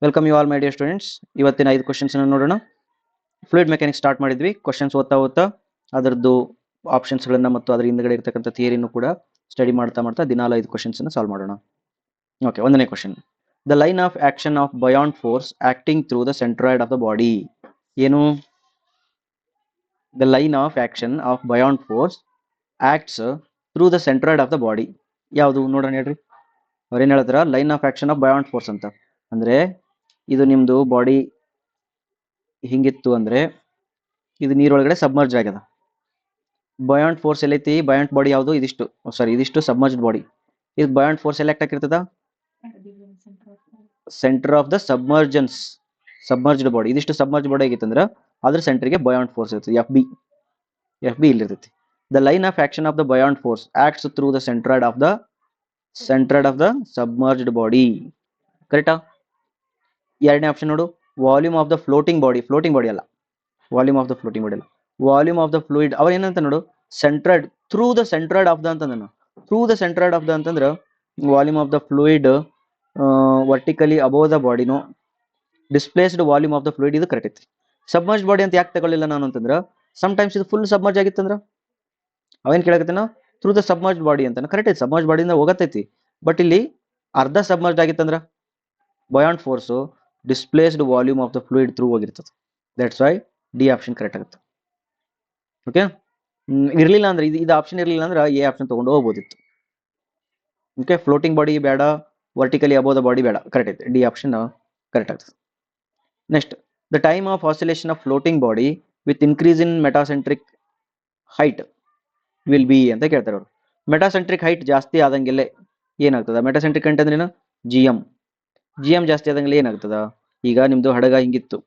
Welcome you all my dear students. ಇವತ್ತಿನ 5 questions ನೋಡೋಣ. Fluid mechanics start ಮಾಡಿದ್ವಿ. Questions ಓದ್ತಾ ಅದರದ್ದು ಆಪ್ಷನ್ಸ್ಗಳನ್ನು ಮತ್ತು ಅದರ ಹಿಂದ್ಗಡೆ ಇರತಕ್ಕಂಥ ಥಿಯರಿನೂ ಕೂಡ ಸ್ಟಡಿ ಮಾಡ್ತಾ ದಿನಾಲು 5 ಕ್ವಶನ್ಸ್ ಸಾಲ್ವ್ ಮಾಡೋಣ. ಓಕೆ, ಒಂದನೇ question. The line of action of buoyant force acting through the centroid of the body. ಏನು? The line of action of buoyant force acts through the centroid of the body. ಯಾವುದು ನೋಡೋಣ ಹೇಳ್ರಿ. ಅವ್ರೇನು ಹೇಳ್ತಾರ? Line of action of buoyant force ಅಂತ ಅಂದ್ರೆ ಇದು ನಿಮ್ದು ಬಾಡಿ ಹಿಂಗಿತ್ತು ಅಂದ್ರೆ ಇದು ನೀರೊಳಗಡೆ ಸಬ್ಮರ್ಜ್ ಆಗ್ಯದ. Buoyant force ಎಲ್ಲೈತಿ? ಬಯಾಂಟ್ ಬಾಡಿ ಯಾವುದು? ಇದಿಷ್ಟು ಸಬ್ಮರ್ಜ್ಡ್ ಬಾಡಿ. ಇದು ಬಯಾಂಟ್ ಫೋರ್ಸ್ ಎಲೆಕ್ಟ್ ಆಗಿರ್ತದ centre of the submerged body. ಇದಿಷ್ಟು ಸಬ್ಮರ್ಜ್ ಬಾಡಿ ಆಗಿತ್ತಂದ್ರೆ ಅದ್ರ ಸೆಂಟರ್ಗೆ ಬಯಾಂಟ್ ಫೋರ್ಸ್ ಇರ್ತದೆ, ಎಫ್ ಬಿ ಇಲ್ಲಿರ್ತೈತಿ. The line of action of the buoyant force acts through the centroid of the submerged body. ಕರೆಕ್ಟಾ? ಎರಡನೇ ಆಪ್ಷನ್ ನೋಡು. Volume of the floating body ಅಲ್ಲ, volume of the floating body ಅಲ್ಲ, volume of the fluid. ಅವ ಏನಂತ ನೋಡು, centroid through the centroid of the ಅಂತಂದ. Through the centroid of the ಅಂತಂದ್ರೆ volume of the fluid vertically above the ಬಾಡಿನೋ displaced volume of the fluid. ಇದು correct ಐತಿ. Submerge body ಅಂತ ಯಾಕೆ ತಗೊಳ್ಳಿಲ್ಲ ನಾನು ಅಂತಂದ್ರೆ ಸಮ್ಟೈಮ್ಸ್ ಇದು ಫುಲ್ ಸಬ್ಮರ್ಜ್ ಆಗಿತ್ತಂದ್ರ ಅವೇನ್ ಕೇಳಕತ್ತೇನ? ಥ್ರೂ ದ ಸಬ್ಮರ್ಜ್ ಬಾಡಿ ಅಂತ. ಕರೆಕ್ಟ್ ಐತಿ, ಸಬ್ಮರ್ಜ್ ಬಾಡಿಯಿಂದ ಹೋಗತೈತಿ. ಬಟ್ ಇಲ್ಲಿ ಅರ್ಧ ಸಬ್ಮರ್ಜ್ ಆಗಿತ್ತಂದ್ರ buoyant force displaced volume of the fluid through ಹೋಗಿರ್ತದೆ. That's why D option correct ಆಗುತ್ತೆ. ಓಕೆ, ಇರ್ಲಿಲ್ಲ ಅಂದ್ರೆ ಇದು ಆಪ್ಷನ್ ಇರಲಿಲ್ಲ ಅಂದ್ರೆ ಎ ಆಪ್ಷನ್ ತಗೊಂಡು ಹೋಗ್ಬೋದಿತ್ತು. ಓಕೆ, ಫ್ಲೋಟಿಂಗ್ ಬಾಡಿ ಬೇಡ, ವರ್ಟಿಕಲಿ ಅಬೋವ್ ದ ಬಾಡಿ ಬೇಡ. ಕರೆಕ್ಟ್ ಐತೆ, ಡಿ ಆಪ್ಷನ್ ಕರೆಕ್ಟ್ ಆಗ್ತದೆ. Next, the time of oscillation of floating body with increase in metacentric height will be ಅಂತ ಕೇಳ್ತಾರೆ ಅವರು. ಮೆಟಾಸೆಂಟ್ರಿಕ್ ಹೈಟ್ ಜಾಸ್ತಿ ಆದಂಗೆಲ್ಲ ಏನಾಗ್ತದ? ಮೆಟಾಸೆಂಟ್ರಿಕ್ ಹೈಟ್ ಅಂದ್ರೆ ಏನು? ಜಿ ಎಂ ಜಾಸ್ತಿ ಆದಂಗೆಲ್ಲ ಏನಾಗ್ತದ? ಈಗ ನಿಮ್ದು ಹಡಗ ಹಿಂಗಿತ್ತು,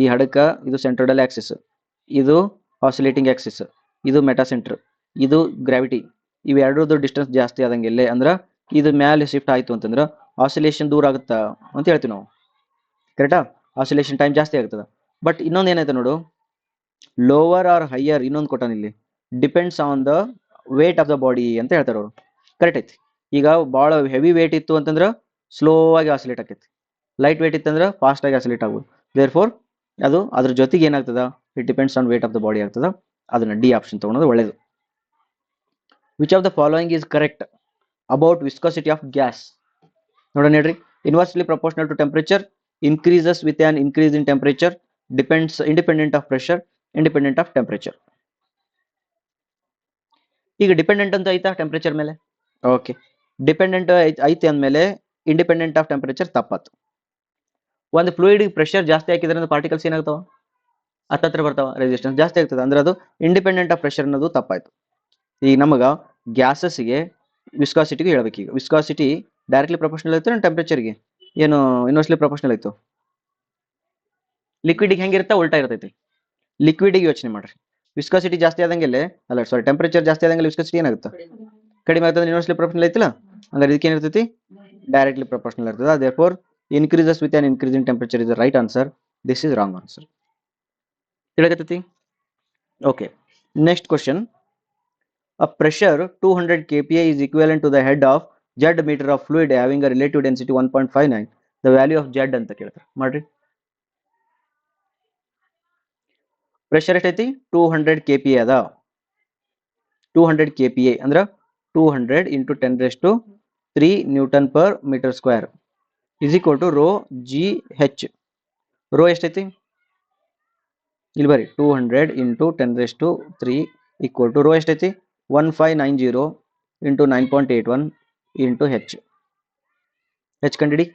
ಈ ಹಡಕ ಇದು ಸೆಂಟ್ರಲ್ ಆಕ್ಸಿಸ್, ಇದು ಆಸಿಲೇಟಿಂಗ್ ಆಕ್ಸಿಸ್, ಇದು ಮೆಟಾಸೆಂಟ್ರ್, ಇದು ಗ್ರಾವಿಟಿ. ಇವೆರಡರದ್ದು ಡಿಸ್ಟೆನ್ಸ್ ಜಾಸ್ತಿ ಆದಂಗೆಲ್ಲೇ ಅಂದ್ರೆ ಇದು ಮ್ಯಾಲೆ ಶಿಫ್ಟ್ ಆಯ್ತು ಅಂತಂದ್ರೆ ಆಸಿಲೇಷನ್ ದೂರ ಆಗುತ್ತಾ ಅಂತ ಹೇಳ್ತೀವಿ ನಾವು. ಕರೆಕ್ಟಾ? ಆಸಿಲೇಷನ್ ಟೈಮ್ ಜಾಸ್ತಿ ಆಗ್ತದ. ಬಟ್ ಇನ್ನೊಂದು ಏನಾಯ್ತು ನೋಡು, ಲೋವರ್ ಆರ್ ಹೈಯರ್ ಇನ್ನೊಂದು ಕೊಟ್ಟಾನ ಇಲ್ಲಿ, depends on the wait of the body ಅಂತ ಹೇಳ್ತಾರೆ ಅವರು. ಕರೆಕ್ಟ್ ಐತಿ. ಈಗ ಭಾಳ ಹೆವಿ ವೇಟ್ ಇತ್ತು ಅಂತಂದ್ರೆ ಸ್ಲೋ ಆಗಿ ಆಸಿಲೇಟ್ ಆಕೈತಿ, ಲೈಟ್ ವೇಟ್ ಇತ್ತಂದ್ರೆ ಫಾಸ್ಟ್ ಆಗಿ ಆಸಿಲೇಟ್ ಆಗ್ಬೋದು. ದೇರ್ ಫೋರ್ ಅದು ಅದ್ರ ಜೊತೆಗೆ ಏನಾಗ್ತದ? It depends on weight of the body ಆಗ್ತದ. ಅದನ್ನ ಡಿ ಆಪ್ಷನ್ ತಗೊಳೋದು ಒಳ್ಳೇದು. Which of the following is correct about viscosity of gas? ನೋಡೋಣ ಹೇಳ್ರಿ. Inversely proportional to temperature, increases with an increase in temperature, depends independent of pressure, independent of temperature. ಈಗ dependent ಅಂತ ಐತಾ temperature ಮೇಲೆ? Okay, dependent ಐತಿ ಅಂದಮೇಲೆ independent of temperature ತಪ್ಪಾತು. ಒಂದು fluid pressure ಜಾಸ್ತಿ ಹಾಕಿದ್ರೆ ಪಾರ್ಟಿಕಲ್ಸ್ ಏನಾಗ್ತಾವ? ಹತ್ತತ್ರ ಬರ್ತಾವ, ರೆಸಿಸ್ಟೆನ್ಸ್ ಜಾಸ್ತಿ ಆಗ್ತದೆ ಅಂದ್ರೆ ಅದು ಇಂಡಿಪೆಂಡೆಂಟ್ ಆಫ್ ಪ್ರೆಷರ್ ಅನ್ನೋದು ತಪ್ಪಾಯ್ತು. ಈಗ ನಮಗ ಗ್ಯಾಸಸ್ಗೆ ವಿಸ್ಕಾಸಿಟಿಗೂ ಹೇಳ್ಬೇಕು. ಈಗ ವಿಸ್ಕಾಸಿಟಿ ಡೈರೆಕ್ಟ್ಲಿ ಪ್ರಪೋರ್ಷನಲ್ ಆಯ್ತು ಟೆಂಪರೇಚರ್ಗೆ, ಏನು ಇನ್ವರ್ಸ್ಲಿ ಪ್ರಪೋರ್ಷನಲ್ ಆಯ್ತು? ಲಿಕ್ವಿಡ್ಗೆ ಹೆಂಗಿರುತ್ತಾ ಉಲ್ಟಾ ಇರ್ತೈತಿ. ಲಿಕ್ವಿಡ್ಗೆ ಯೋಚನೆ ಮಾಡ್ರಿ, ವಿಸ್ಕಾಸಿಟಿ ಜಾಸ್ತಿ ಆದಂಗೆಲ್ಲೇ ಟೆಂಪರೇಚರ್ ಜಾಸ್ತಿ ಆದಂಗೆಲ್ಲ ವಿಸ್ಕಾಸಿಟಿ ಏನಾಗುತ್ತೆ? ಕಡಿಮೆ ಆಗ್ತದೆ. ಇನ್ವರ್ಸ್ಲಿ ಪ್ರಪೋರ್ಷನಲ್ ಐತಿಲ್ಲ, ಹಂಗಾರೆ ಇದಕ್ಕೆ ಏನಿರ್ತೈತಿ? ಡೈರೆಕ್ಟ್ಲಿ ಪ್ರಪೋರ್ಷನಲ್ ಇರ್ತದೆ. Therefore increases with an increase in temperature is the right answer. This is wrong answer. ತಿಳಿಗತ್ತೈತಿ? Okay, next question. A pressure 200 kPa is equivalent to the head of Z meter of fluid having a relative density 1.59. The value of Z ಅಂತ ಕೇಳ್ತಾರೆ. ಮಾಡ್ರಿ. Pressure ಎಷ್ಟೈತಿ? 200 kPa ಅದ. 200 kPa ಅಂದ್ರೆ 200 into 10 raised to 3 Newton per meter square is equal to rho g h. Rho ಎಷ್ಟೈತಿ? ಇಲ್ಲಿ ಬರಿ 200 into 10 raised to 3 equal to rho ಎಷ್ಟೈತಿ? 1590 into 9.81 into h. h ಕಂಡಿಡಿ.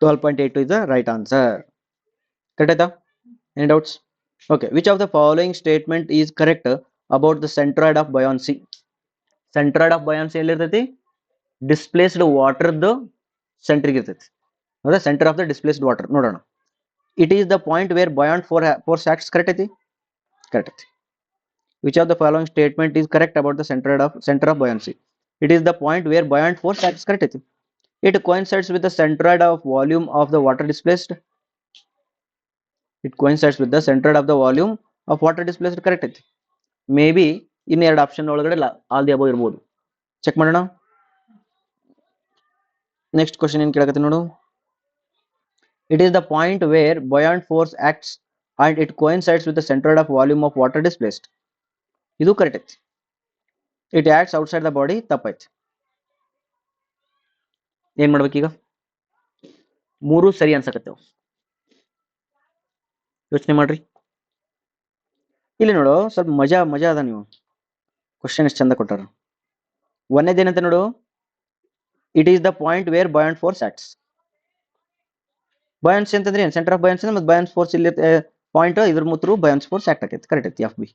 $12.82 is the right answer. Correct ಆಯ್ತಾ? Any doubts? Okay, which of the following statement is correct about the centroid of buoyancy? Centroid of buoyancy ಎಲ್ಲಿರ್ತೈತಿ? Displaced ವಾಟರ್ದು ಸೆಂಟ್ರಿಗೆ ಇರ್ತೈತಿ. ಹೌದಾ? Center of the displaced water. ನೋಡೋಣ. It is the point where buoyant force acts. Correct ಐತಿ? Correct ಐತಿ. Which of the following statement is correct about the center of buoyancy? It is the point where buoyant force acts. Correct ಐತಿ. It coincides with the centroid of volume of the water displaced. It coincides with the centroid of the volume of water displaced. Correct ಐತಿ. May be ಇನ್ನೆರಡು option ಒಳಗಡೆ all the above ಇರ್ಬೋದು. Check ಮಾಡೋಣ. Next question ಏನ್ ಕೇಳಕತ್ತೀನಿ ನೋಡು. It is the point where buoyant force acts and it coincides with the centroid of volume of water displaced. ಇದು correct ಐತಿ. It acts outside the body ತಪ್ಪೈತಿ. ಏನ್ ಮಾಡ್ಬೇಕೀಗ? ಮೂರು ಸರಿ ಅನ್ಸಕತ್ತೇವ್. ಯೋಚನೆ ಮಾಡ್ರಿ. ಇಲ್ಲಿ ನೋಡು, ಸ್ವಲ್ಪ ಮಜಾ ಅದ. ನೀವು ಕ್ವಶನ್ ಎಷ್ಟು ಚಂದ ಕೊಟ್ಟಾರ. ಒಂದೇದೇನಂತ ನೋಡು, it is the point where buoyant force acts. Buoyancy ಅಂತಂದ್ರೆ ಏನು? ಸೆಂಟರ್ ಆಫ್ ಬಯಾನ್ಸಿ ಮತ್ತೆ ಬಯಾನ್ಸ್ ಫೋರ್ಸ್ ಇಲ್ಲಿ ಪಾಯಿಂಟ್, ಇದ್ರ ಮುತ್ರು ಬಯಾನ್ಸ್ ಫೋರ್ಸ್ ಆಕ್ಟ್ ಆಗೈತೆ. ಕರೆಕ್ಟ್ ಐತಿ, ಎಫ್ ಬಿ.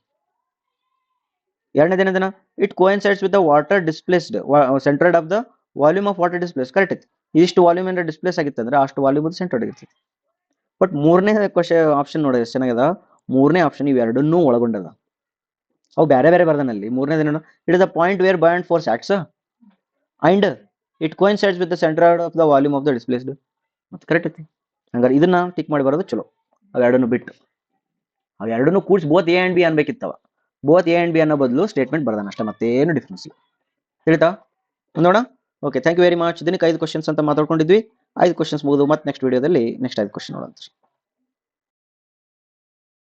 ಎರಡನೇದೇನದನ, it coincides with the water displaced centroid of the volume of water displace. Correct ಐತಿ. ಇಷ್ಟು ವಾಲ್ಯೂಮ್ ಏನಾರ ಡಿಸ್ಪ್ಲೇಸ್ ಆಗಿತ್ತು ಅಂದ್ರೆ ಅಷ್ಟು ವಾಲ್ಯೂಮ್ ಸೆಂಟ್ರಡ್ ಆಗಿರ್ತೈತಿ. ಬಟ್ ಮೂರನೇ ಕ್ವಶನ್ ಆಪ್ಷನ್ ನೋಡಿ ಎಷ್ಟು ಚೆನ್ನಾಗದ. ಮೂರನೇ ಆಪ್ಷನ್ ಇವೆರಡನ್ನೂ ಒಳಗೊಂಡದ. ಅವು ಬೇರೆ ಬೇರೆ ಬರ್ದಾನಲ್ಲಿ. ಮೂರನೇದೇನು, it is the point where buoyant force acts and it coincides with the centroid of the volume of the displaced. ಮತ್ತೆ ಕರೆಕ್ಟ್ ಐತಿ. ಹಂಗಾರೆ ಇದನ್ನ ಟಿಕ್ ಮಾಡಿ ಬರೋದು ಚಲೋ. ಅವೆರಡನ್ನು ಬಿಟ್ಟು ಅವೆರಡನ್ನು ಕೂಡಿಸಿ ಬೋತ್ ಎ ಅಂಡ್ ಬಿ ಅನ್ಬೇಕಿತ್ತವ. ಬೋತ್ ಎ ಅಂಡ್ ಬಿ ಅನ್ನೋ ಬದಲು ಸ್ಟೇಟ್ಮೆಂಟ್ ಬರ್ದಾನ ಅಷ್ಟೇ, ಮತ್ತೇನು ಡಿಫ್ರೆನ್ಸ್ ಇಲ್ಲ. ತಿಳಿತಾ? ನೋಡ. Okay, thank you very much. ದಿನಕ್ಕೆ 5 ಕ್ವಶನ್ಸ್ ಅಂತ ಮಾತಾಡ್ಕೊಂಡಿದ್ವಿ. 5 ಕ್ವಶನ್ಸ್ ಮುಗಿದು ಮತ್ತೆ ನೆಕ್ಸ್ಟ್ ವಿಡಿಯೋದಲ್ಲಿ ನೆಕ್ಸ್ಟ್ 5 ಕ್ವಶನ್ ನೋಡೋಣ.